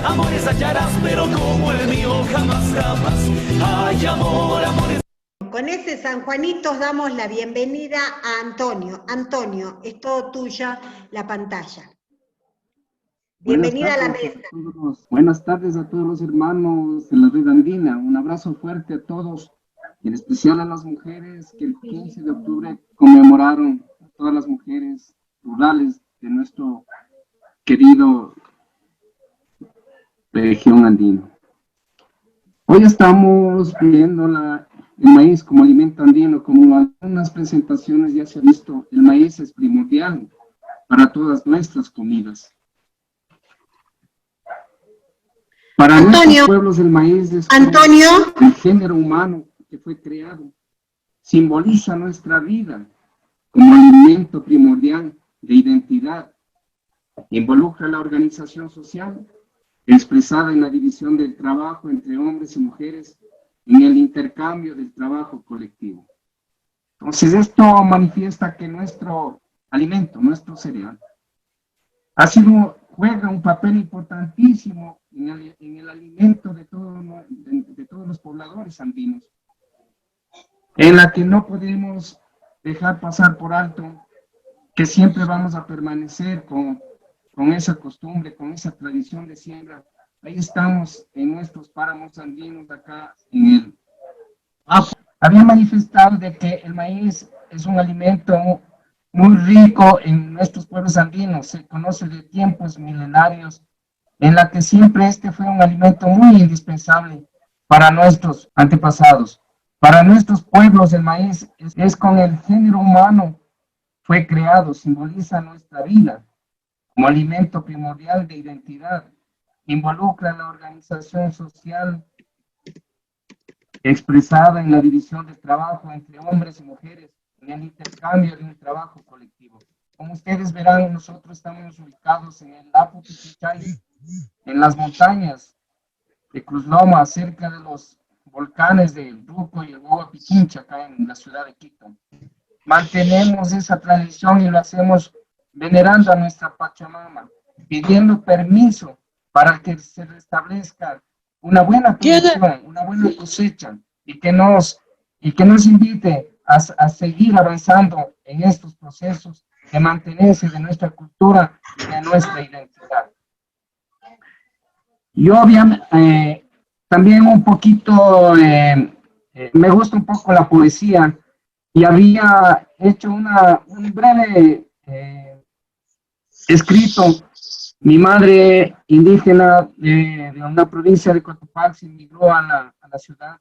amores hallarás, pero como el mío jamás, jamás. Hay amor, amores. Con ese San Juanito damos la bienvenida a Antonio. Antonio, es todo tuya la pantalla. Bienvenida a la mesa. Buenas tardes a todos los hermanos de la red andina. Un abrazo fuerte a todos, y en especial a las mujeres que el 15 de octubre conmemoraron, a todas las mujeres rurales de nuestro querido región andina. Hoy estamos viendo el maíz como alimento andino. Como en algunas presentaciones ya se ha visto, el maíz es primordial para todas nuestras comidas. Para Antonio, nuestros pueblos el maíz es el género humano que fue creado. Simboliza nuestra vida como alimento primordial de identidad. Involucra la organización social expresada en la división del trabajo entre hombres y mujeres en el intercambio del trabajo colectivo. Entonces esto manifiesta que nuestro alimento, nuestro cereal, juega un papel importantísimo en el alimento de todos los pobladores andinos, en la que no podemos dejar pasar por alto que siempre vamos a permanecer con esa costumbre, con esa tradición de siembra. Ahí estamos en nuestros páramos andinos acá en el había manifestado de que el maíz es un alimento muy rico en nuestros pueblos andinos. Se conoce de tiempos milenarios en la que siempre este fue un alimento muy indispensable para nuestros antepasados. Para nuestros pueblos el maíz es con el género humano fue creado, simboliza nuestra vida como alimento primordial de identidad, involucra la organización social expresada en la división del trabajo entre hombres y mujeres, en el intercambio de un trabajo colectivo. Como ustedes verán, nosotros estamos ubicados en el Lapo Pichichay, en las montañas de Cruz Loma, cerca de los volcanes del Ruco y el Huaua Pichincha, acá en la ciudad de Quito. Mantenemos esa tradición y lo hacemos venerando a nuestra Pachamama, pidiendo permiso para que se restablezca una buena producción, una buena cosecha, y que nos invite a seguir avanzando en estos procesos de mantenerse de nuestra cultura y de nuestra identidad. Y obviamente, también un poquito, me gusta un poco la poesía, y había hecho un breve escrito. Mi madre indígena de una provincia de Cotopaxi migró a la ciudad,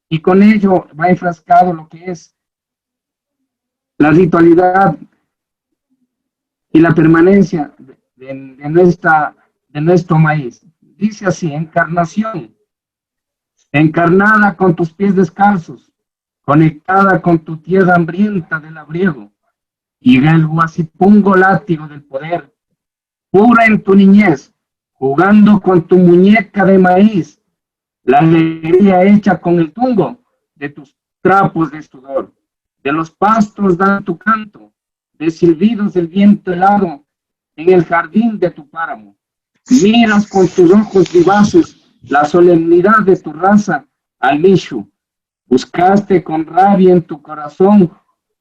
y con ello va enfrascado lo que es la ritualidad y la permanencia de nuestro maíz. Dice así: encarnación, encarnada con tus pies descalzos, conectada con tu tierra hambrienta del labriego, y el guasipungo látigo del poder, pura en tu niñez, jugando con tu muñeca de maíz, la alegría hecha con el tungo de tus trapos de sudor, de los pastos dan tu canto, de silbidos del viento helado en el jardín de tu páramo. Miras con tus ojos vivaces la solemnidad de tu raza al Mishu. Buscaste con rabia en tu corazón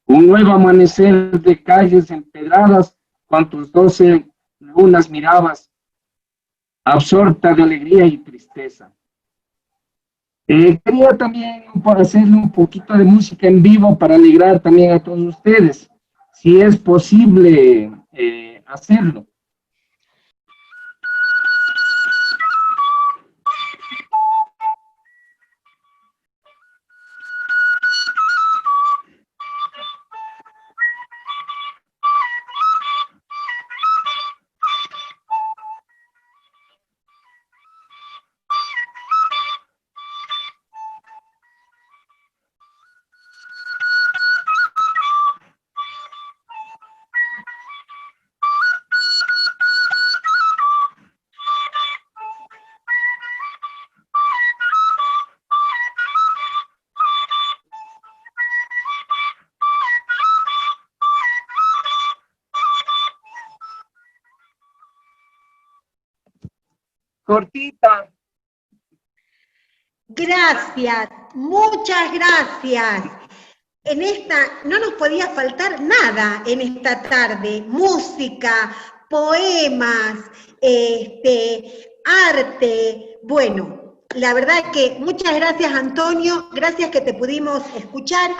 un nuevo amanecer de calles empedradas, con tus 12 lunas mirabas, absorta de alegría y tristeza. Quería también por hacerle un poquito de música en vivo para alegrar también a todos ustedes, si es posible hacerlo. cortita. Gracias, muchas gracias. En esta, no nos podía faltar nada en esta tarde, música, poemas, arte, bueno, la verdad que muchas gracias Antonio, gracias que te pudimos escuchar.